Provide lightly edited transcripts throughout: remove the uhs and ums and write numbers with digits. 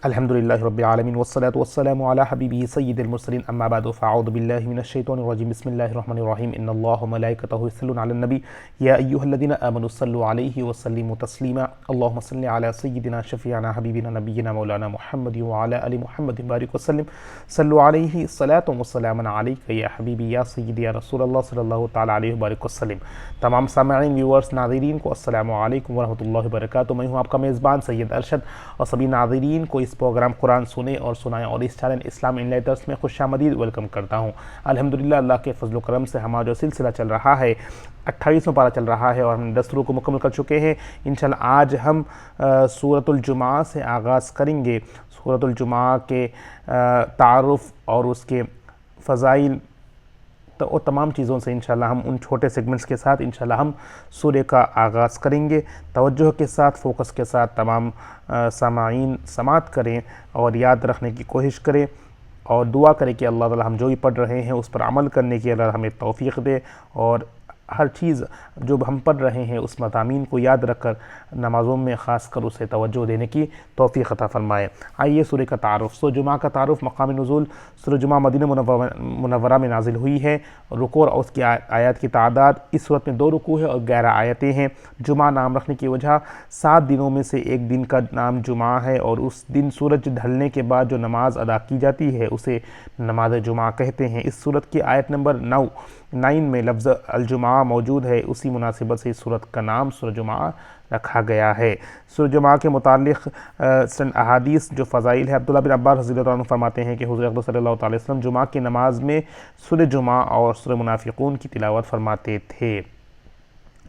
الحمد للہ رب العالمین والصلاة والسلام علی حبیبہ سید المرسلین اما بعد فاعوذ باللہ من الشیطان الرجیم بسم اللہ الرحمن الرحیم ان اللہ وملائکتہ یصلون علی النبی یا ایہا الذین آمنوا صلوا علیہ وسلموا تسلیما اللہم صل علی سیدنا شفیعنا حبیبنا نبینا مولانا محمد وعلی آل محمد بارک وسلم صلوا علیہ الصلاۃ والسلام علیک یا حبیبی یا سیدی یا رسول اللہ صلی اللہ تعالی علیہ وبارک وسلم۔ تمام سامعین ویورز ناظرین کو السلام علیکم ورحمۃ اللہ وبرکاتہ۔ میں ہوں آپ کا میزبان سید ارشد اور سبھی ناظرین کو اس پروگرام قرآن سنیں اور سنائیں اور اس چینل اسلام انلائٹرز میں خوش آمدید ویلکم کرتا ہوں۔ الحمدللہ اللہ کے فضل و کرم سے ہمارا جو سلسلہ چل رہا ہے 28واں پارہ چل رہا ہے اور ہم 10 سوروں کو مکمل کر چکے ہیں۔ انشاءاللہ آج ہم سورۃ الجمعہ سے آغاز کریں گے۔ سورۃ الجمعہ کے تعارف اور اس کے فضائل اور تمام چیزوں سے انشاءاللہ ہم ان چھوٹے سیگمنٹس کے ساتھ انشاءاللہ ہم سورے کا آغاز کریں گے۔ توجہ کے ساتھ، فوکس کے ساتھ تمام سامعین سماعت کریں اور یاد رکھنے کی کوشش کریں اور دعا کریں کہ اللہ تعالی ہم جو بھی پڑھ رہے ہیں اس پر عمل کرنے کی اللہ ہمیں توفیق دے اور ہر چیز جو ہم پڑھ رہے ہیں اس مضامین کو یاد رکھ کر نمازوں میں خاص کر اسے توجہ دینے کی توفیق عطا فرمائے۔ آئیے سورہ کا تعارف۔ سورہ جمعہ کا تعارف، مقام نزول۔ سورہ جمعہ مدینہ منورہ میں نازل ہوئی ہے۔ رکوع اور اس کی آیات کی تعداد اس صورت میں 2 رکوع ہے اور 11 آیتیں ہیں۔ جمعہ نام رکھنے کی وجہ 7 دنوں میں سے ایک دن کا نام جمعہ ہے اور اس دن سورج ڈھلنے کے بعد جو نماز ادا کی جاتی ہے اسے نماز جمعہ کہتے ہیں۔ اس سورت کی آیت نمبر 9 میں لفظ الجمعہ موجود ہے، اسی مناسبت سے اس سورت کا نام سورہ جمعہ رکھا گیا ہے۔ سورہ جمعہ کے متعلق احادیث جو فضائل ہے، عبداللہ بن عباس رضی اللہ عنہ فرماتے ہیں کہ حضور اقدس صلی اللہ علیہ وسلم جمعہ کی نماز میں سورہ جمعہ اور سورہ منافقون کی تلاوت فرماتے تھے۔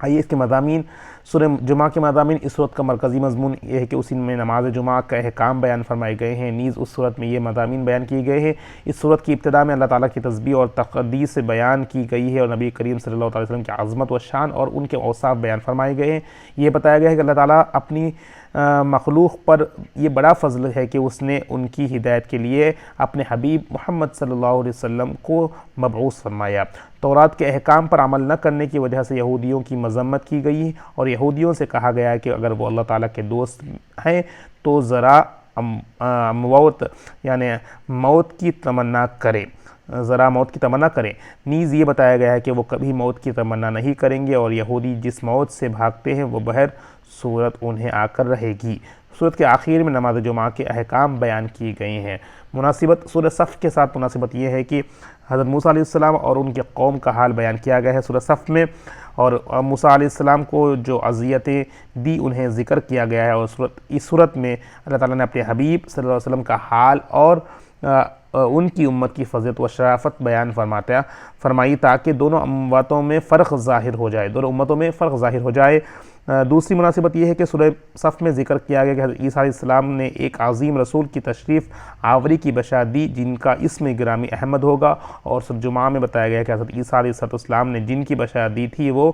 آئیے اس کے مضامین۔ سورہ جمعہ کے مضامین، اس صورت کا مرکزی مضمون یہ ہے کہ اسی میں نماز جمعہ کا احکام بیان فرمائے گئے ہیں، نیز اس صورت میں یہ مضامین بیان کیے گئے ہیں۔ اس صورت کی ابتدا میں اللہ تعالیٰ کی تسبیح اور تقدیس سے بیان کی گئی ہے اور نبی کریم صلی اللہ علیہ وسلم کی عظمت و شان اور ان کے اوصاف بیان فرمائے گئے ہیں۔ یہ بتایا گیا ہے کہ اللہ تعالیٰ اپنی مخلوق پر یہ بڑا فضل ہے کہ اس نے ان کی ہدایت کے لیے اپنے حبیب محمد صلی اللہ علیہ وسلم کو مبعوث فرمایا۔ تورات کے احکام پر عمل نہ کرنے کی وجہ سے یہودیوں کی مذمت کی گئی اور یہودیوں سے کہا گیا ہے کہ اگر وہ اللہ تعالیٰ کے دوست ہیں تو ذرا موت کی تمنا کریں، نیز یہ بتایا گیا ہے کہ وہ کبھی موت کی تمنا نہیں کریں گے اور یہودی جس موت سے بھاگتے ہیں وہ بہر صورت انہیں آ کر رہے گی۔ صورت کے آخر میں نماز جمعہ کے احکام بیان کیے گئے ہیں۔ مناسبت سورہ صف کے ساتھ مناسبت یہ ہے کہ حضرت موسیٰ علیہ السلام اور ان کے قوم کا حال بیان کیا گیا ہے سورہ صف میں، اور موسیٰ علیہ السلام کو جو اذیتیں دی انہیں ذکر کیا گیا ہے، اور اس صورت میں اللہ تعالیٰ نے اپنے حبیب صلی اللہ علیہ وسلم کا حال اور ان کی امت کی فضیلت و شرافت بیان فرمائی تاکہ دونوں امتوں میں فرق ظاہر ہو جائے۔ دوسری مناسبت یہ ہے کہ سورہ صف میں ذکر کیا گیا کہ حضرت عیسیٰ علیہ السلام نے ایک عظیم رسول کی تشریف آوری کی بشارت دی جن کا اسم گرامی احمد ہوگا، اور سورہ جمعہ میں بتایا گیا کہ حضرت عیسیٰ علیہ السلام نے جن کی بشارت دی تھی وہ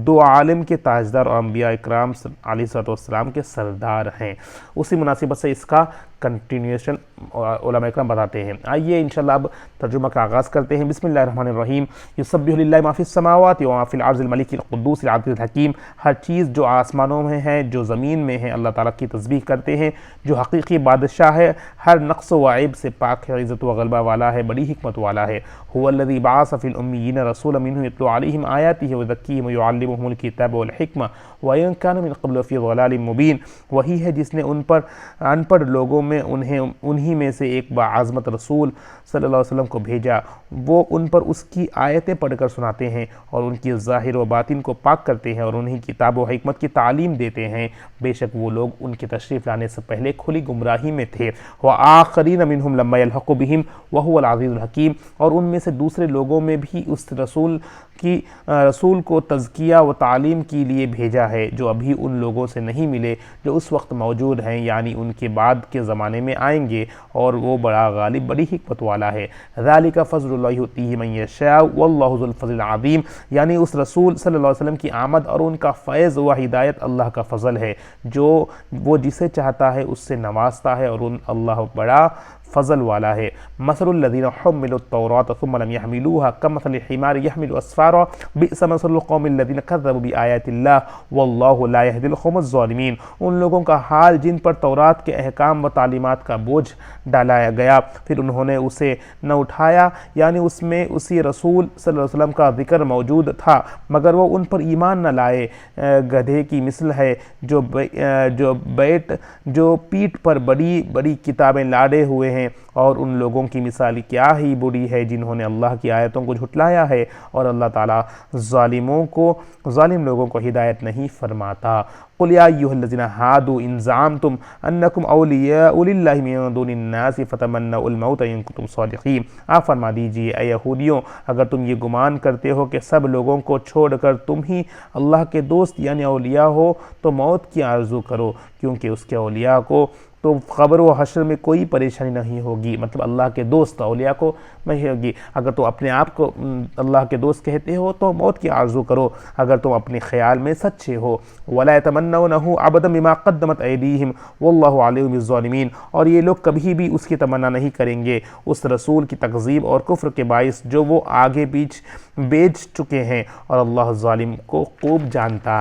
2 عالم کے تاجدار اور انبیاء اکرام علیہ السلام کے سردار ہیں۔ اسی مناسبت سے اس کا کنٹینیوشن علماء اکرام بتاتے ہیں۔ آئیے انشاءاللہ اب ترجمہ کا آغاز کرتے ہیں۔ بسم اللہ الرحمن الرحیم۔ یسبح للہ ما فی السماوات و ما فی الارض الملک القدوس العزیز الحکیم۔ ہر چیز جو آسمانوں میں ہے، جو زمین میں ہے، اللہ تعالیٰ کی تسبیح کرتے ہیں جو حقیقی بادشاہ ہے، ہر نقص و عیب سے پاک ہے، عزت و غلبہ والا ہے، بڑی حکمت والا ہے۔ هو الذی بعث فی الامیین رسولا منهم یتلو علیہم آیاتہ ویزکیہم ویعلمہم الکتاب والحکمہ وإن كانوا من قبل فی ضلال مبین۔ وہی ہے جس نے ان پڑھ لوگوں میں انہی میں سے ایک باعظمت رسول صلی اللہ علیہ وسلم کو بھیجا، وہ ان پر اس کی آیتیں پڑھ کر سناتے ہیں اور ان کی ظاہر و باطن کو پاک کرتے ہیں اور انہیں کتاب و حکمت کی تعلیم دیتے ہیں۔ بے شک وہ لوگ ان کے تشریف لانے سے پہلے کھلی گمراہی میں تھے۔ وآخرین منہم لما یلحق بہم وہو العزیز الحکیم۔ اور ان میں سے دوسرے لوگوں میں بھی اس رسول کو تزکیہ و تعلیم کے لیے بھیجا ہے جو ابھی ان لوگوں سے نہیں ملے جو اس وقت موجود ہیں، یعنی ان کے بعد کے زمانے میں آئیں گے، اور وہ بڑا غالب، بڑی حکمت والا ہے۔ ذالک فضل اللہ یؤتیہ من یشاء واللہ ذو الفضل العظیم۔ یعنی اس رسول صلی اللہ علیہ وسلم کی آمد اور ان کا فیض و ہدایت اللہ کا فضل ہے جو وہ جسے چاہتا ہے اس سے نوازتا ہے، اور اللہ بڑا فضل والا ہے۔ مثل الذین حملوا التوراۃ ثم لم يحملوها كمثل الحمار يحمل اسفارا بئس مثل القوم الذین کذبوا بآیات اللہ واللہ لا یہدی القوم الظالمین۔ ان لوگوں کا حال جن پر تورات کے احکام و تعلیمات کا بوجھ ڈالایا گیا پھر انہوں نے اسے نہ اٹھایا، یعنی اس میں اسی رسول صلی اللہ علیہ وسلم کا ذکر موجود تھا مگر وہ ان پر ایمان نہ لائے، گدھے کی مثل ہے جو پیٹھ پر بڑی بڑی کتابیں لاڑے ہوئے ہیں، اور ان لوگوں کی مثال کیا ہی بری ہے جنہوں نے اللہ کی آیتوں کو جھٹلایا ہے، اور اللہ تعالیٰ ظالم لوگوں کو ہدایت نہیں فرماتا۔ قل یا ایھا الذین ھادوا ان زعمتم انکم اولیاء للہ من دون الناس فتمنوا الموت ان کنتم صادقین۔ آپ فرما دیجئے اے یہودیوں، اگر تم یہ گمان کرتے ہو کہ سب لوگوں کو چھوڑ کر تم ہی اللہ کے دوست یعنی اولیاء ہو تو موت کی آرزو کرو، کیونکہ اس کے اولیاء کو تو قبر و حشر میں کوئی پریشانی نہیں ہوگی، مطلب اللہ کے دوست اولیاء کو نہیں ہوگی۔ اگر تم اپنے آپ کو اللہ کے دوست کہتے ہو تو موت کی آرزو کرو اگر تم اپنے خیال میں سچے ہو۔ وَلَا يَتَمَنَّوْنَهُ أَبَدًا بِمَا قَدَّمَتْ أَيْدِيهِمْ وَاللَّهُ عَلِيمٌ بِالظَّالِمِينَ۔ اور یہ لوگ کبھی بھی اس کی تمنا نہیں کریں گے اس رسول کی تکذیب اور کفر کے باعث جو وہ آگے بیچ چکے ہیں، اور اللہ ظالموں کو خوب جانتا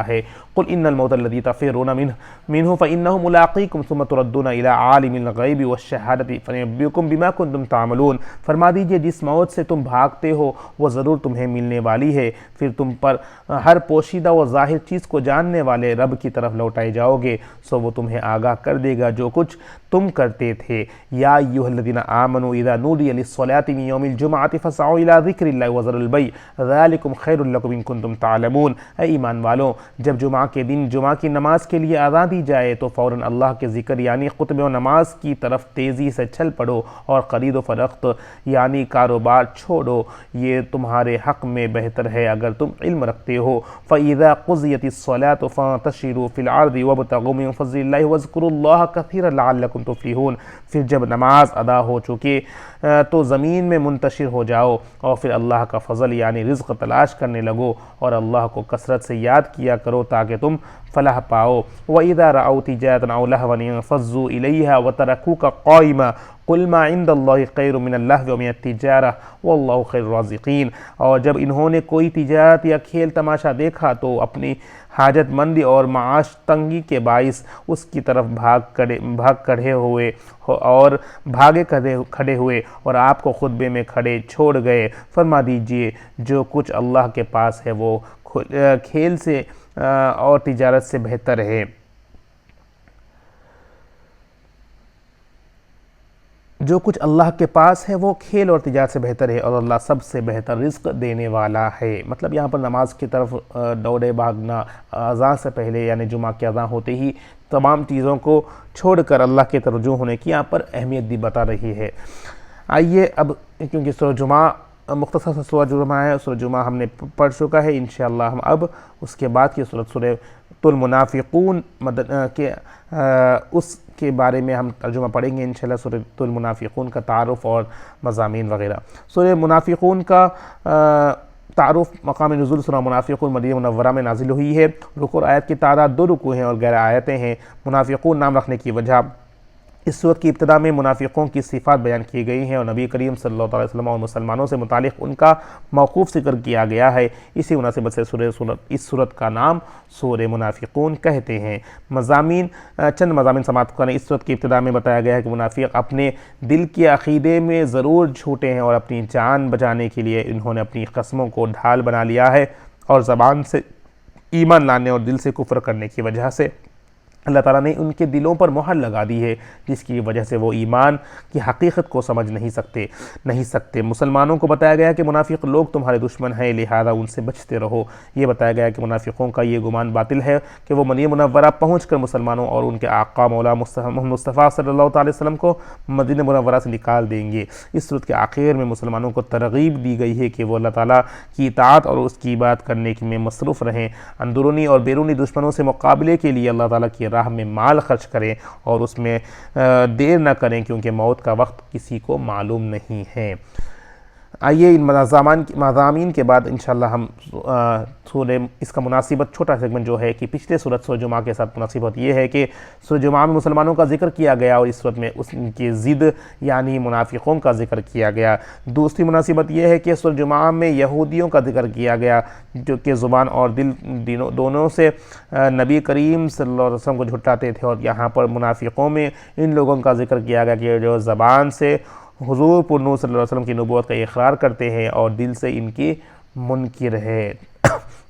ہے۔ قل ان الموت الذی تفرون منه فانه ملاقیکم ثم تردون الى عالم الغیب والشہادۃ فینبئکم بما کنتم تعملون۔ فرما دیجئے جس موت سے تم بھاگتے ہو وہ ضرور تمہیں ملنے والی ہے، پھر تم پر ہر پوشیدہ و ظاہر چیز کو جاننے والے رب کی طرف لوٹائے جاؤ گے، سو وہ تمہیں آگاہ کر دے گا جو کچھ تم کرتے تھے۔ یا ایھا الذین آمنوا اذا نودی للصلاۃ من یوم الجمعۃ فاسعوا الی ذکر اللہ وذروا البیع ذلکم خیر لکم ان کنتم تعلمون۔ اے ایمان والوں، جب جمعہ کے دن جمعہ کی نماز کے لیے اذان دی جائے تو فوراً اللہ کے ذکر یعنی خطبے و نماز کی طرف تیزی سے چل پڑو، اور خرید و فروخت یعنی کاروبار چھوڑو، یہ تمہارے حق میں بہتر ہے اگر تم علم رکھتے ہو۔ فَإِذَا قُضِيَتِ الصَّلَاةُ فَانتَشِرُوا فِي الْأَرْضِ وَابْتَغُوا مِن فَضْلِ اللَّهِ وَاذْكُرُوا اللَّهَ كَثِيرًا لَعَلَّكُمْ تُفْلِحُونَ۔ پھر جب نماز ادا ہو چکے تو زمین میں منتشر ہو جاؤ اور پھر اللہ کا فضل یعنی رزق تلاش کرنے لگو، اور اللہ کو کثرت سے یاد کیا کرو تاکہ تم فلاح پاؤ۔ وَإِذَا رَأَوْا تِجَارَةً أَوْ لَهْوًا انفَضُّوا إِلَيْهَا وَتَرَكُوكَ قَائِمًا قُلْ مَا عِندَ اللَّهِ خَيْرٌ مِنَ اللَّهْوِ وَمِنَ التِّجَارَةِ وَاللَّهُ خَيْرُ الرَّازِقِينَ۔ اور جب انہوں نے کوئی تجارت یا کھیل تماشا دیکھا تو اپنی حاجت مندی اور معاش تنگی کے باعث اس کی طرف کھڑے ہوئے اور آپ کو خطبے میں کھڑے چھوڑ گئے۔ فرما دیجئے جو کچھ اللہ کے پاس ہے وہ کھیل سے اور تجارت سے بہتر ہے۔ جو کچھ اللہ کے پاس ہے وہ کھیل اور تجارت سے بہتر ہے، اور اللہ سب سے بہتر رزق دینے والا ہے۔ مطلب یہاں پر نماز کی طرف دوڑے بھاگنا، اذان سے پہلے یعنی جمعہ کی اذان ہوتے ہی تمام چیزوں کو چھوڑ کر اللہ کے طرف رجوع ہونے کی یہاں پر اہمیت بھی بتا رہی ہے۔ آئیے اب، کیونکہ سورہ جمعہ مختصر سے سورہ جمعہ ہے، سورہ جمعہ ہم نے پڑھ چکا ہے، انشاءاللہ ہم اب اس کے بعد کی سورہ المنافقون اس کے بارے میں ہم ترجمہ پڑھیں گے انشاءاللہ، سورۃ المنافقون کا تعارف اور مضامین وغیرہ۔ سورہ منافقون کا تعارف، مقام نزول سورہ منافقون مدینہ منورہ میں نازل ہوئی ہے۔ رکوع اور آیت کی تعداد 2 رکوع ہیں اور 11 آیتیں ہیں۔ منافقون نام رکھنے کی وجہ، اس صورت کی ابتدا میں منافقوں کی صفات بیان کی گئی ہیں اور نبی کریم صلی اللہ علیہ وسلم اور مسلمانوں سے متعلق ان کا موقوف ذکر کیا گیا ہے، اسی مناسبت سے اس صورت کا نام سورہ منافقون کہتے ہیں۔ مضامین، چند مضامین سماعت کریں۔ اس صورت کی ابتدا میں بتایا گیا ہے کہ منافق اپنے دل کے عقیدے میں ضرور جھوٹے ہیں اور اپنی جان بچانے کے لیے انہوں نے اپنی قسموں کو ڈھال بنا لیا ہے، اور زبان سے ایمان لانے اور دل سے کفر کرنے کی وجہ سے اللہ تعالیٰ نے ان کے دلوں پر مہر لگا دی ہے، جس کی وجہ سے وہ ایمان کی حقیقت کو سمجھ نہیں سکتے۔ مسلمانوں کو بتایا گیا کہ منافق لوگ تمہارے دشمن ہیں، لہذا ان سے بچتے رہو۔ یہ بتایا گیا کہ منافقوں کا یہ گمان باطل ہے کہ وہ مدینہ منورہ پہنچ کر مسلمانوں اور ان کے آقا مولا محمد مصطفیٰ صلی اللہ علیہ وسلم کو مدینہ منورہ سے نکال دیں گے۔ اس صورت کے آخر میں مسلمانوں کو ترغیب دی گئی ہے کہ وہ اللہ تعالیٰ کی اطاعت اور اس کی عبادت کرنے میں مصروف رہیں، اندرونی اور بیرونی دشمنوں سے مقابلے کے لیے اللہ تعالیٰ کی راہ میں مال خرچ کریں اور اس میں دیر نہ کریں، کیونکہ موت کا وقت کسی کو معلوم نہیں ہے۔ آئیے ان مضامین کے بعد انشاءاللہ ہم سورہ اس کا مناسبت چھوٹا سیگمنٹ جو ہے کہ پچھلے سورہ جمعہ کے ساتھ مناسبت یہ ہے کہ سورہ جمعہ میں مسلمانوں کا ذکر کیا گیا اور اس صورت میں اس کی ضد یعنی منافقوں کا ذکر کیا گیا۔ دوسری مناسبت یہ ہے کہ سورہ جمعہ میں یہودیوں کا ذکر کیا گیا جو کہ زبان اور دل دونوں سے نبی کریم صلی اللہ علیہ وسلم کو جھٹلاتے تھے، اور یہاں پر منافقوں میں ان لوگوں کا ذکر کیا گیا کہ جو زبان سے حضور پر نور صلی اللہ علیہ وسلم کی نبوت کا اقرار کرتے ہیں اور دل سے ان کی منکر ہے۔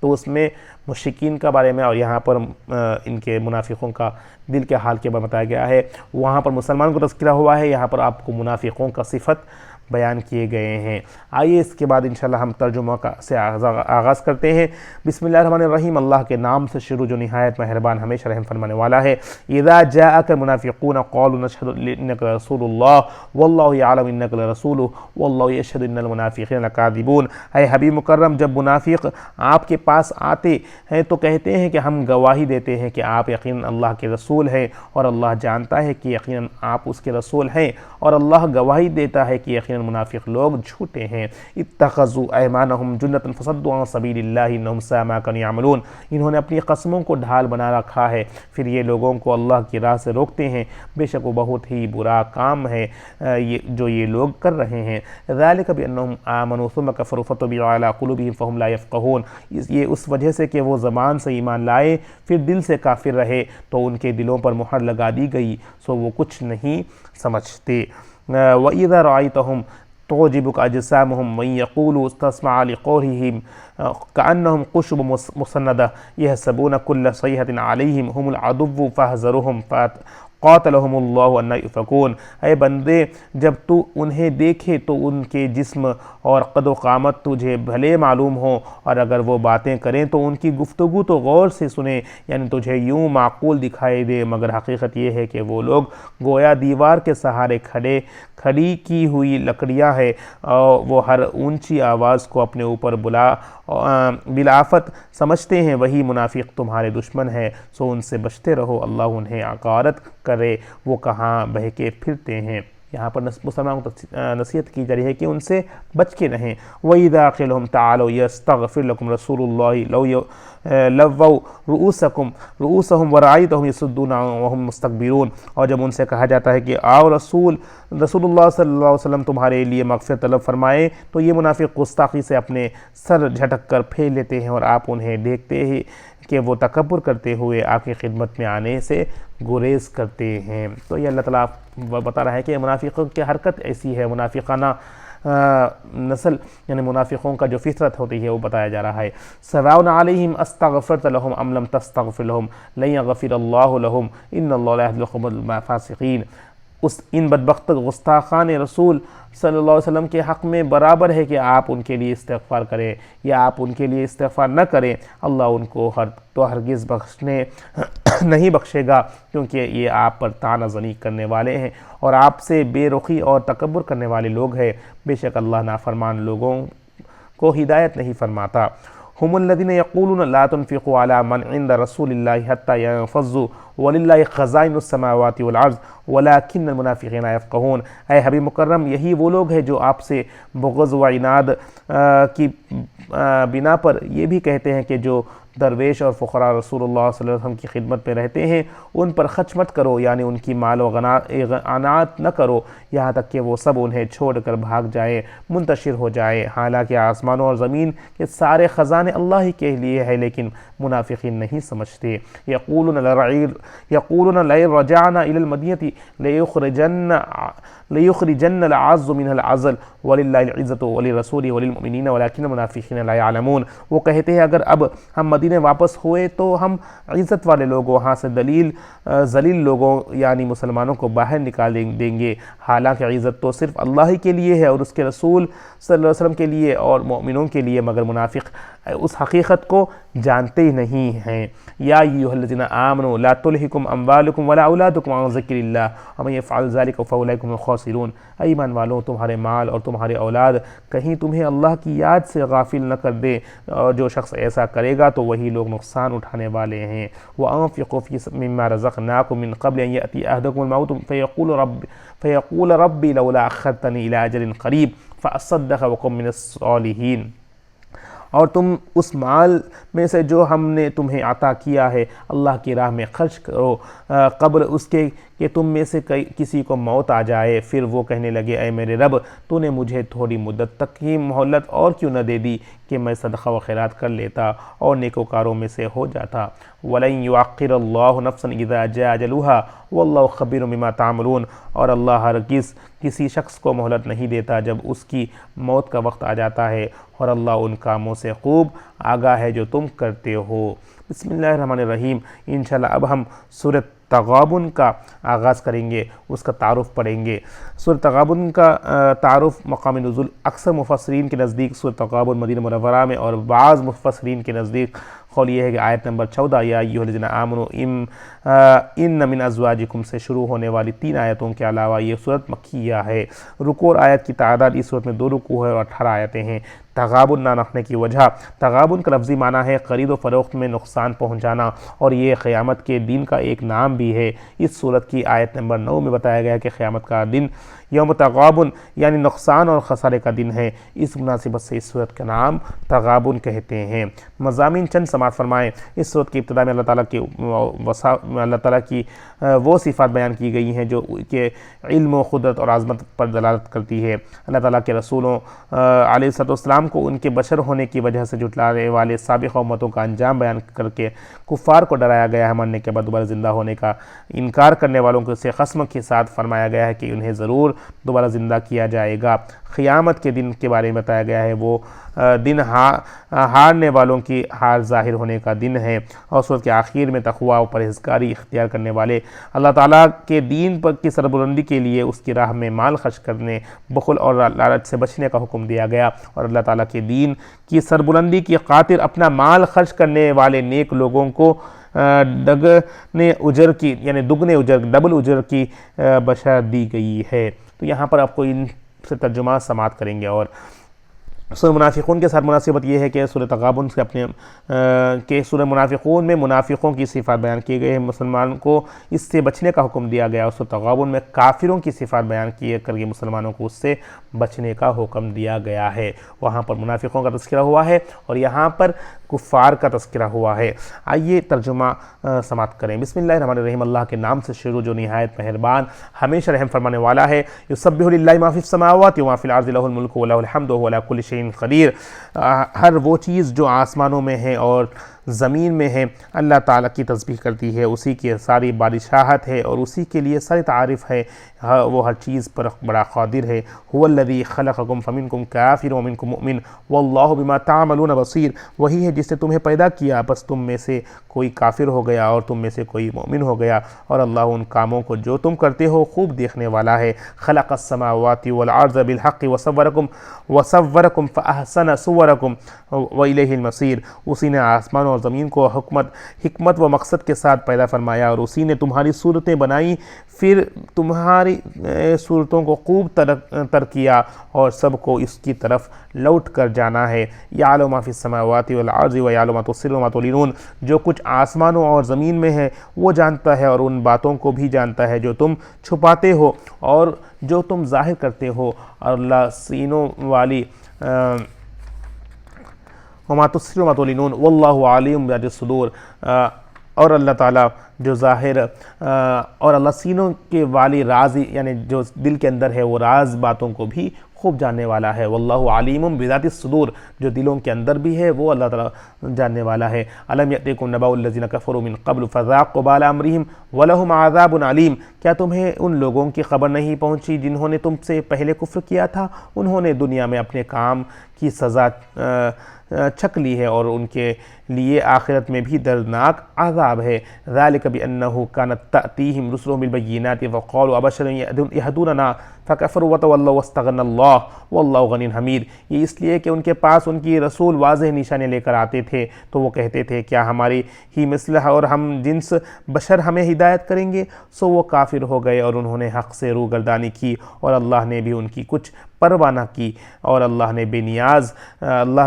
تو اس میں مشرکین کا بارے میں اور یہاں پر ان کے منافقوں کا دل کے حال کے بارے میں بتایا گیا ہے۔ وہاں پر مسلمان کو تذکرہ ہوا ہے، یہاں پر آپ کو منافقوں کا صفت بیان کیے گئے ہیں۔ آئیے اس کے بعد انشاءاللہ ہم ترجمہ سے آغاز کرتے ہیں۔ بسم اللہ الرحمن الرحیم، اللہ کے نام سے شروع جو نہایت مہربان ہمیشہ رحم فرمانے والا ہے۔ اذا جاءك المنافقون قالوا نشهد انك رسول الله والله يعلم انك لرسوله والله يشهد ان المنافقين لكاذبون۔ اے حبیب مکرم، جب منافق آپ کے پاس آتے ہیں تو کہتے ہیں کہ ہم گواہی دیتے ہیں کہ آپ یقیناً اللہ کے رسول ہیں، اور اللہ جانتا ہے کہ یقیناً آپ اس کے رسول ہیں، اور اللہ گواہی دیتا ہے کہ یقیناً منافق لوگ جھوٹے ہیں۔ اتخذوا ایمانہم جنۃ فصدوا عن سبیل اللہ انہم ساء ما كانوا یعملون۔ انہوں نے اپنی قسموں کو ڈھال بنا رکھا ہے، پھر یہ لوگوں کو اللہ کی راہ سے روکتے ہیں، بے شک وہ بہت ہی برا کام ہے جو یہ لوگ کر رہے ہیں۔ ذالک بانہم آمنوا ثم کفروا فطبع علی قلوبہم فہم لا یفقہون۔ یہ اس وجہ سے کہ وہ زبان سے ایمان لائے پھر دل سے کافر رہے تو ان کے دلوں پر مہر لگا دی گئی، سو وہ کچھ نہیں سمجھتے۔ وَإِذَا رَأَيْتَهُمْ تُعْجِبُكَ أَجْسَامُهُمْ وَإِن يَقُولُوا اسْتَسْمَعَ لِقَوْلِهِمْ كَأَنَّهُمْ خُشُبٌ مُّسَنَّدَةٌ يَحْسَبُونَ كُلَّ صَيْحَةٍ عَلَيْهِمْ هُمُ الْعَدُوُّ فَاحْذَرْهُمْ قاتلہم اللہ انا یؤفکون۔ اے بندے، جب تو انہیں دیکھے تو ان کے جسم اور قد و قامت تجھے بھلے معلوم ہوں، اور اگر وہ باتیں کریں تو ان کی گفتگو تو غور سے سنیں، یعنی تجھے یوں معقول دکھائی دے، مگر حقیقت یہ ہے کہ وہ لوگ گویا دیوار کے سہارے کھڑی کی ہوئی لکڑیاں ہیں، اور وہ ہر اونچی آواز کو اپنے اوپر بلافت سمجھتے ہیں۔ وہی منافق تمہارے دشمن ہے، سو ان سے بچتے رہو، اللہ انہیں عقارت کرے وہ کہاں بہکے پھرتے ہیں۔ یہاں پر مسلمانوں کو نصیحت کی جا رہی ہے کہ ان سے بچ کے رہیں۔ وَإِذَا قِيلَ لَهُمْ تَعَالَوْا يَسْتَغْفِرْ لَكُمْ رَسُولُ اللَّهِ لَوَّوْا رُؤُوسَهُمْ وَرَأَيْتَهُمْ يَصُدُّونَ وَهُمْ مُسْتَكْبِرُونَ۔ اور جب ان سے کہا جاتا ہے کہ آؤ رسول اللہ صلی اللہ علیہ وسلم تمہارے لیے مغفرت طلب فرمائے، تو یہ منافق گستاخی سے اپنے سر جھٹک کر پھیر لیتے ہیں، اور آپ انہیں دیکھتے ہی کہ وہ تکبر کرتے ہوئے آپ کی خدمت میں آنے سے گریز کرتے ہیں۔ تو یہ اللہ تعالیٰ بتا رہا ہے کہ منافقوں کی حرکت ایسی ہے، منافقانہ نسل یعنی منافقوں کا جو فطرت ہوتی ہے وہ بتایا جا رہا ہے۔ سواء علیہم استغفرت لہم ام لم تستغفر لہم لن یغفر اللہ لہم ان اللہ لا یہدی القوم الفاسقین۔ ان بدبخت گستاخان رسول صلی اللہ علیہ وسلم کے حق میں برابر ہے کہ آپ ان کے لیے استغفار کریں یا آپ ان کے لیے استغفار نہ کریں، اللہ ان کو ہرگز نہیں بخشے گا، کیونکہ یہ آپ پر طعنہ زنی کرنے والے ہیں اور آپ سے بے رخی اور تکبر کرنے والے لوگ ہیں۔ بے شک اللہ نافرمان لوگوں کو ہدایت نہیں فرماتا۔ ہم الذین یقولون لا تنفقوا علی من عند رسول اللہ حتی ینفضوا وللہ خزائن السماوات والارض ولکن المنافقین لا یفقہون۔ اے حبیب مکرم، یہی وہ لوگ ہیں جو آپ سے بغض و عناد کی بنا پر یہ بھی کہتے ہیں کہ جو درویش اور فقراء رسول اللہ صلی اللہ علیہ وسلم کی خدمت میں رہتے ہیں ان پر خرچ مت کرو، یعنی ان کی مال و اعنات نہ کرو یہاں تک کہ وہ سب انہیں چھوڑ کر بھاگ جائیں، منتشر ہو جائیں، حالانکہ آسمانوں اور زمین کے سارے خزانے اللہ ہی کے لیے ہے، لیکن منافقین نہیں سمجھتے۔ یقولون لئن رجعنا الى المدینہ لیخرجن العز منها العزل وللہ العزت وللرسول وللمؤمنین ولکن المنافقین لا یعلمون۔ وہ کہتے ہیں اگر اب ہم مدینے واپس ہوئے تو ہم عزت والے لوگ وہاں سے ذلیل لوگوں یعنی مسلمانوں کو باہر نکال دیں گے، حالانکہ عزت تو صرف اللہ ہی کے لیے ہے اور اس کے رسول صلی اللہ علیہ وسلم کے لیے اور مومنوں کے لیے، مگر منافق اس حقیقت کو جانتے ہی نہیں ہیں۔ یا ایھا الذین آمنوا لا تلہکم اموالکم ولا اولادکم عن ذکر اللہ ومن یفعل ذلک فاولئک هم الخاسرون۔ اے ایمان والوں، تمہارے مال اور تمہارے اولاد کہیں تمہیں اللہ کی یاد سے غافل نہ کر دے، اور جو شخص ایسا کرے گا تو وہی لوگ نقصان اٹھانے والے ہیں۔ وانفقوا فی مما رزقناکم من قبل ان یأتی احدکم الموت فیقول ربی لولا اخرتنی الی اجل قریب فَأَصَّدَّقَ وَكُن مِّنَ الصَّالِحِينَ، اور تم اس مال میں سے جو ہم نے تمہیں عطا کیا ہے اللہ کی راہ میں خرچ کرو قبل اس کے کہ تم میں سے کسی کو موت آ جائے، پھر وہ کہنے لگے اے میرے رب تو نے مجھے تھوڑی مدت تک کی مہلت اور کیوں نہ دے دی کہ میں صدقہ و خیرات کر لیتا اور نیکوکاروں میں سے ہو جاتا۔ وَلَن يُؤَخِّرَ اللَّهُ نَفْسًا إِذَا جَاءَ أَجَلُهَا وَاللَّهُ خَبِيرٌ بِمَا تَعْمَلُونَ، اور اللہ ہرگز کسی شخص کو مہلت نہیں دیتا جب اس کی موت کا وقت آ جاتا ہے، اور اللہ ان کاموں سے خوب آگاہ ہے جو تم کرتے ہو۔ بسم اللہ الرحمن الرحیم۔ انشاءاللہ اب ہم سورۃ تغابن کا آغاز کریں گے، اس کا تعارف پڑھیں گے۔ سورۃ تغابن کا تعارف مقام نزول اکثر مفسرین کے نزدیک سورۃ تغابن مدینہ منورہ میں، اور بعض مفسرین کے نزدیک قول یہ ہے کہ آیت نمبر 14 یا ایھا الذین آمنوا ان من ازواجکم سے شروع ہونے والی 3 آیتوں کے علاوہ یہ صورت مکیہ ہے۔ رکوع اور آیت کی تعداد اس صورت میں 2 رکوع ہے اور 18 آیتیں ہیں۔ تغابن نہ رکھنے کی وجہ، تغابن کا لفظی معنی ہے خرید و فروخت میں نقصان پہنچانا، اور یہ قیامت کے دن کا ایک نام بھی ہے۔ اس صورت کی آیت نمبر 9 میں بتایا گیا ہے کہ قیامت کا دن یوم تغابن یعنی نقصان اور خسارے کا دن ہے، اس مناسبت سے اس صورت کا نام تغابن کہتے ہیں۔ مضامین چند سماعت فرمائیں۔ اس صورت کی ابتدا میں اللہ تعالیٰ کی وہ صفات بیان کی گئی ہیں جو کہ علم و قدرت اور عظمت پر دلالت کرتی ہے۔ اللہ تعالیٰ کے رسولوں علیہ السلام کو ان کے بشر ہونے کی وجہ سے جھٹلانے والے سابقہ امتوں کا انجام بیان کر کے کفار کو ڈرایا گیا ہے۔ مرنے کے بعد دوبارہ زندہ ہونے کا انکار کرنے والوں کو سے قسم کے ساتھ فرمایا گیا ہے کہ انہیں ضرور دوبارہ زندہ کیا جائے گا۔ قیامت کے دن کے بارے میں بتایا گیا ہے وہ دن ہارنے والوں کی ہار ظاہر ہونے کا دن ہے، اور سورت کے آخر میں تقویٰ و پرہیزگاری اختیار کرنے والے اللہ تعالیٰ کے دین پر کی سربلندی کے لیے اس کی راہ میں مال خرچ کرنے، بخل اور لالچ سے بچنے کا حکم دیا گیا، اور اللہ تعالیٰ کے دین کی سربلندی کی خاطر اپنا مال خرچ کرنے والے نیک لوگوں کو دگنے اجر کی یعنی دگنے اجر ڈبل اجر کی بشارت دی گئی ہے۔ تو یہاں پر آپ کو ان سے ترجمہ سماعت کریں گے۔ اور سورہ منافقون کے ساتھ مناسبت یہ ہے کہ سورہ تغابن سے کہ سورہ منافقون میں منافقوں کی صفات بیان کی گئی ہے، مسلمان کو اس سے بچنے کا حکم دیا گیا، اور سورہ تغابن میں کافروں کی صفات بیان کی کر کے مسلمانوں کو اس سے بچنے کا حکم دیا گیا ہے۔ وہاں پر منافقوں کا تذکرہ ہوا ہے اور یہاں پر کفار کا تذکرہ ہوا ہے۔ آئیے ترجمہ سماعت کریں۔ بسم اللہ الرحمن الرحیم۔ اللہ کے نام سے شروع جو نہایت مہربان ہمیشہ رحم فرمانے والا ہے۔ یسبح للہ ما فی السماوات وما فی الارض لہ الملک ولہ الحمد وهو علی کل شیء قدیر۔ ہر وہ چیز جو آسمانوں میں ہے اور زمین میں ہے اللہ تعالیٰ کی تسبیح کرتی ہے، اسی کی ساری بادشاہت ہے اور اسی کے لیے ساری تعریف ہے، وہ ہر چیز پر بڑا قادر ہے۔ هو الذی خلقکم فمنکم کافر ومنکم مؤمن واللہ بما تعملون بصیر۔ وہی ہے جس نے تمہیں پیدا کیا، بس تم میں سے کوئی کافر ہو گیا اور تم میں سے کوئی مومن ہو گیا، اور اللہ ان کاموں کو جو تم کرتے ہو خوب دیکھنے والا ہے۔ خلق السماوات والارض بالحق وصورکم فاحسن صورکم والیہ المصیر۔ اسی نے آسمان اور زمین کو حکمت و مقصد کے ساتھ پیدا فرمایا، اور اسی نے تمہاری صورتیں بنائی، پھر تمہاری صورتوں کو خوب تر کیا، اور سب کو اس کی طرف لوٹ کر جانا ہے۔ یعلم ما فی السماوات والارض ویعلم ما تسرون وما تعلنون۔ جو کچھ آسمانوں اور زمین میں ہے وہ جانتا ہے، اور ان باتوں کو بھی جانتا ہے جو تم چھپاتے ہو اور جو تم ظاہر کرتے ہو۔ اور اللہ سینوں والی وما تسرون وما تعلنون واللہ علیم بذات الصدور۔ اور اللہ تعالیٰ جو ظاہر اور اللہ سینوں کے والی راز یعنی جو دل کے اندر ہے وہ راز باتوں کو بھی خوب جاننے والا ہے۔ واللہ علیم بذات الصدور، جو دلوں کے اندر بھی ہے وہ اللہ تعالیٰ جاننے والا ہے۔ الم یأتکم نبأ الذین کفروا من قبل فذاقوا وبال امرہم ولہم عذاب علیم۔ کیا تمہیں ان لوگوں کی خبر نہیں پہنچی جنہوں نے تم سے پہلے کفر کیا تھا؟ انہوں نے دنیا میں اپنے کام کی سزا چکھ لی ہے، اور ان کے لیے آخرت میں بھی دردناک عذاب ہے۔ ذالک بأنہ کانت تأتیہم رسلہم بالبینات فقالوا ابشر یہدوننا فکفروا وتولوا واستغنى اللہ واللہ غنی حمید۔ یہ اس لیے کہ ان کے پاس ان کی رسول واضح نشانے لے کر آتے تھے تو وہ کہتے تھے کیا ہماری ہی مثل اور ہم جنس بشر ہمیں ہدایت کریں گے؟ سو وہ کافر ہو گئے اور انہوں نے حق سے روگردانی کی، اور اللہ نے بھی ان کی کچھ پرواہ نہ کی، اور اللہ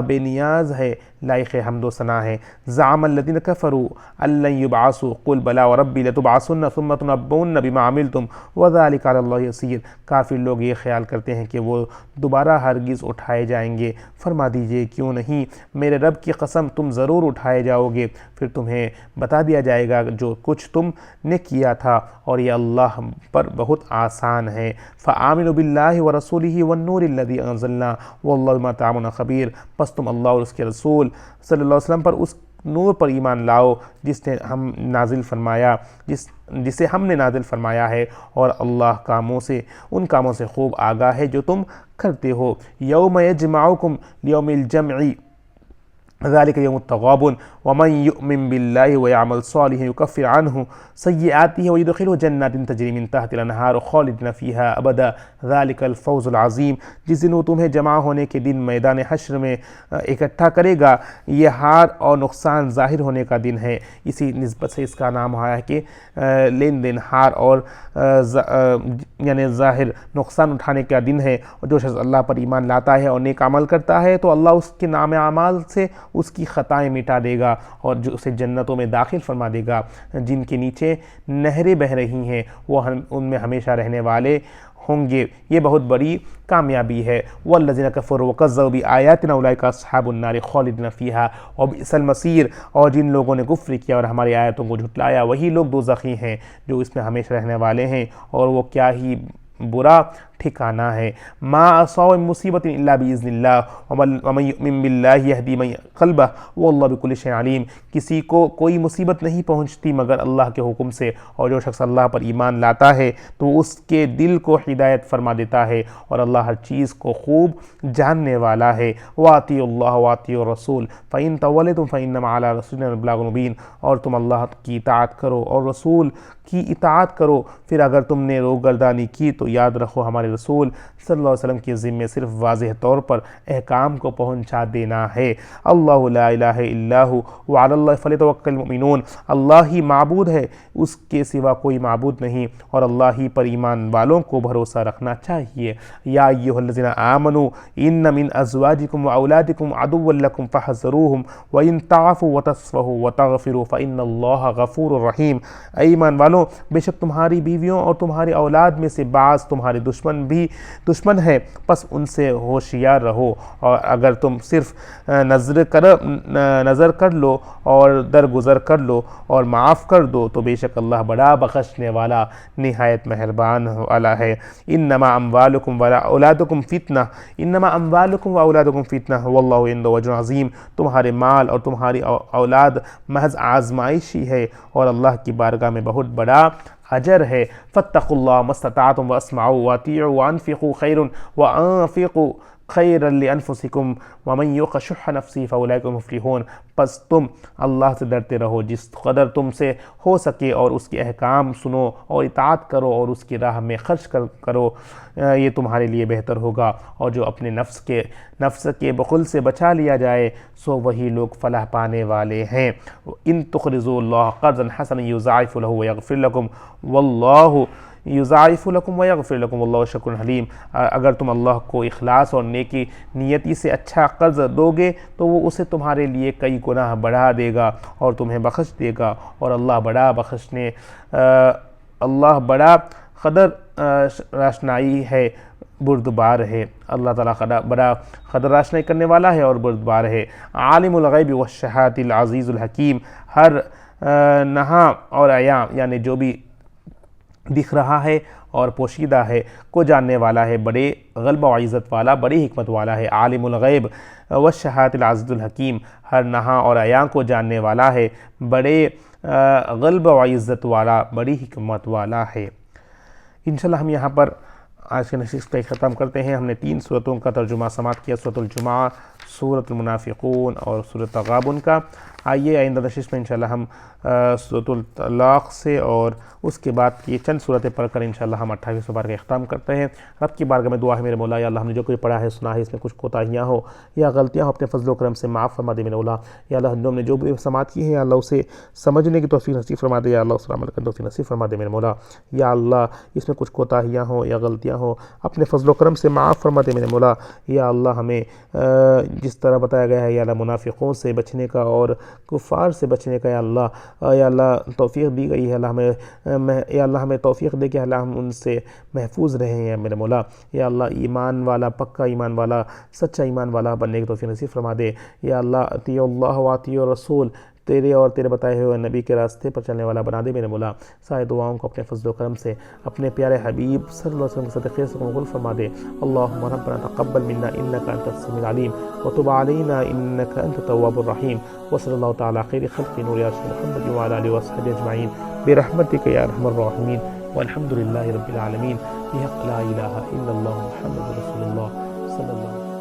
بے نیاز ہے، لائق حمد و ثنا ہے۔ زعم الذین کفروا ان لن یبعثوا قل بلی وربی لتبعثن ثم تنبؤن بما عملتم وذلک علی اللہ یسیر۔ کافر لوگ یہ خیال کرتے ہیں کہ وہ دوبارہ ہرگز اٹھائے جائیں گے۔ فرما دیجئے کیوں نہیں، میرے رب کی قسم تم ضرور اٹھائے جاؤ گے، پھر تمہیں بتا دیا جائے گا جو کچھ تم نے کیا تھا، اور یہ اللہ پر بہت آسان ہے۔ فآمنوا باللہ ورسولہ والنور الذی انزلنا واللہ بما تعملون خبیر۔ پس تم اللہ اور اس کے رسول صلی اللہ علیہ وسلم پر اس نور پر ایمان لاؤ جسے ہم نے نازل فرمایا ہے، اور اللہ ان کاموں سے خوب آگاہ ہے جو تم کرتے ہو۔ یوم یجمعکم لیوم الجمع ذلك يوم التغابن ومن يؤمن بالله ويعمل صالحا يكفر عنه سيئاته ويدخله جنات تجري من تحت الانهار خالدين فيها ابدا ذلك الفوز العظیم۔ جس دن وہ تمہیں جمع ہونے کے دن میدان حشر میں اکٹھا کرے گا، یہ ہار اور نقصان ظاہر ہونے کا دن ہے، اسی نسبت سے اس کا نام آیا ہے کہ لین دین ہار اور یعنی ظاہر نقصان اٹھانے کا دن ہے۔ اور جو شخص اللہ پر ایمان لاتا ہے اور نیک عمل کرتا ہے تو اللہ اس کے نام اعمال سے اس کی خطائیں مٹا دے گا، اور جو اسے جنتوں میں داخل فرما دے گا جن کے نیچے نہریں بہہ رہی ہیں، وہ ان میں ہمیشہ رہنے والے ہوں گے۔ یہ بہت بڑی کامیابی ہے۔ والذین کفروا وکذبوا بآیاتنا اولئک اصحاب النار خالدین فیہا وبئس المصیر۔ اور جن لوگوں نے کفر کیا اور ہماری آیتوں کو جھٹلایا وہی لوگ دوزخی ہیں جو اس میں ہمیشہ رہنے والے ہیں، اور وہ کیا ہی برا ٹھکانہ ہے۔ ما اصاب من مصیبت الا باذن اللہ ومن یؤمن باللہ یہدی من قلبہ واللہ بکل شیء علیم۔ کسی کو کوئی مصیبت نہیں پہنچتی مگر اللہ کے حکم سے، اور جو شخص اللہ پر ایمان لاتا ہے تو اس کے دل کو ہدایت فرما دیتا ہے، اور اللہ ہر چیز کو خوب جاننے والا ہے۔ واطیعوا اللہ واطیعوا الرسول فإن توليتم فإنما علی رسولنا البلاغ المبین۔ اور تم اللہ کی اطاعت کرو اور رسول کی اطاعت کرو، پھر اگر تم نے روگردانی کی تو یاد رکھو ہمارے رسول صلی اللہ علیہ وسلم کے ذمے صرف واضح طور پر احکام کو پہنچا دینا ہے۔ اللہ لا الہ الا ہو وعلی اللہ فلیتوکل المؤمنون۔ اللہ ہی معبود ہے، اس کے سوا کوئی معبود نہیں، اور اللہ ہی پر ایمان والوں کو بھروسہ رکھنا چاہیے۔ یا ایھا الذین آمنوا ان من ازواجکم واولادکم عدوا لکم فاحذروہم وان تعفوا وتصفحوا وتغفروا فإن اللہ غفور رحیم۔ اے ایمان والوں، بے شک تمہاری بیویوں اور تمہاری اولاد میں سے بعض تمہارے دشمن ہے، پس ان سے ہوشیار رہو، اور اگر تم صرف نظر کر لو اور درگزر کر لو اور معاف کر دو تو بے شک اللہ بڑا بخشنے والا نہایت مہربان والا ہے۔ انما اموالکم واولادکم فتنہ واللہ عنده اجر عظیم۔ تمہارے مال اور تمہاری اولاد محض آزمائشی ہے، اور اللہ کی بارگاہ میں بہت بڑا اجر ہے۔ فاتقوا اللہ ما استطعتم واسمعوا واطیعوا وانفقوا خیرا لانفسکم ومن یوق شح نفسہ فاولئک هم المفلحون۔ پس تم اللہ سے ڈرتے رہو جس قدر تم سے ہو سکے، اور اس کے احکام سنو اور اطاعت کرو اور اس کی راہ میں خرچ کرو، یہ تمہارے لیے بہتر ہوگا۔ اور جو اپنے نفس کے بخل سے بچا لیا جائے سو وہی لوگ فلاح پانے والے ہیں۔ ان تقرضوا اللہ قرضا حسنا یضاعف له ویغفر لکم واللہ یضاعف لکم ویغفر لکم واللہ شکور حلیم۔ اگر تم اللہ کو اخلاص اور نیتی سے اچھا قرض دو گے تو وہ اسے تمہارے لیے کئی گناہ بڑھا دے گا اور تمہیں بخش دے گا، اور اللہ بڑا قدر راشنائی ہے، بردبار ہے۔ اللہ تعالیٰ بڑا قدر راشنائی کرنے والا ہے اور بردبار ہے۔ عالم الغیب والشہادۃ العزیز الحکیم۔ ہر نہاں اور عیاں یعنی جو بھی دکھ رہا ہے اور پوشیدہ ہے کو جاننے والا ہے، بڑے غلبہ و عزت والا، بڑی حکمت والا ہے۔ عالم الغیب والشہادۃ العزیز الحکیم، ہر نہاں اور عیاں کو جاننے والا ہے، بڑے غلبہ و عزت والا، بڑی حکمت والا ہے۔ انشاءاللہ ہم یہاں پر آج کے نشست کا ختم کرتے ہیں۔ ہم نے 3 صورتوں کا ترجمہ سماعت کیا، سورۃ الجمعہ، سورۃ المنافقون اور سورۃ تغابن کا۔ آئیے آئندہ نشست میں انشاءاللہ ہم سورۃ الطلاق سے اور اس کے بعد یہ چند صورتیں پڑھ کر انشاءاللہ ہم 28 بار کا اختتام کرتے ہیں۔ رب کی بارگاہ میں دعا ہے میرے مولا، یا اللہ ہم نے جو کچھ پڑھا ہے سنا ہے اس میں کچھ کوتاہیاں ہو یا غلطیاں ہو اپنے فضل و کرم سے معاف فرما دے میرے مولا۔ یا اللہ ہم نے جو بھی سماعت کی ہے یا اللہ اسے سمجھنے کی توفیق نصیب فرما دے، یا اللہ اس پر عمل کرنے کی توفیق نصیب فرما دے میرے مولا۔ یا اللہ اس میں کچھ کوتاہیاں ہوں یا غلطیاں غلطیاں ہوں اپنے فضل و کرم سے معاف فرما دے میرے مولا۔ یا اللہ ہمیں جس طرح بتایا گیا ہے یا اللہ منافقوں سے بچنے کا اور کفار سے بچنے کا یا اللہ توفیق دی گئی ہے، اللہ ہمیں یا اللہ ہمیں توفیق دے کہ اللہ ہم ان سے محفوظ رہیں یا میرے مولا۔ یا اللہ ایمان والا، پکا ایمان والا، سچا ایمان والا بننے کی توفیق نصیب فرما دے۔ یا اللہ اطیع اللہ و اطیع الرسول، تیرے اور تیرے بتائے ہوئے نبی کے راستے پر چلنے والا بنا دے میرے مولا۔ سارے دعاؤں کو اپنے فضل و کرم سے اپنے پیارے حبیب صلی اللہ علیہ وسلم کے صدقے سے قبول فرما دے۔ اللہم ربنا تقبل منا انک انت السمیع العلیم وتب علینا انک انت التواب الرحیم، وصلی اللہ تعالی خیر خلق نور عرش محمد وعلی آلہ وصحبہ اجمعین برحمتک یا ارحم الراحمین، والحمد للہ رب العالمین، بحق لا الہ الا اللہ محمد رسول اللہ صلی اللہ علیہ وسلم۔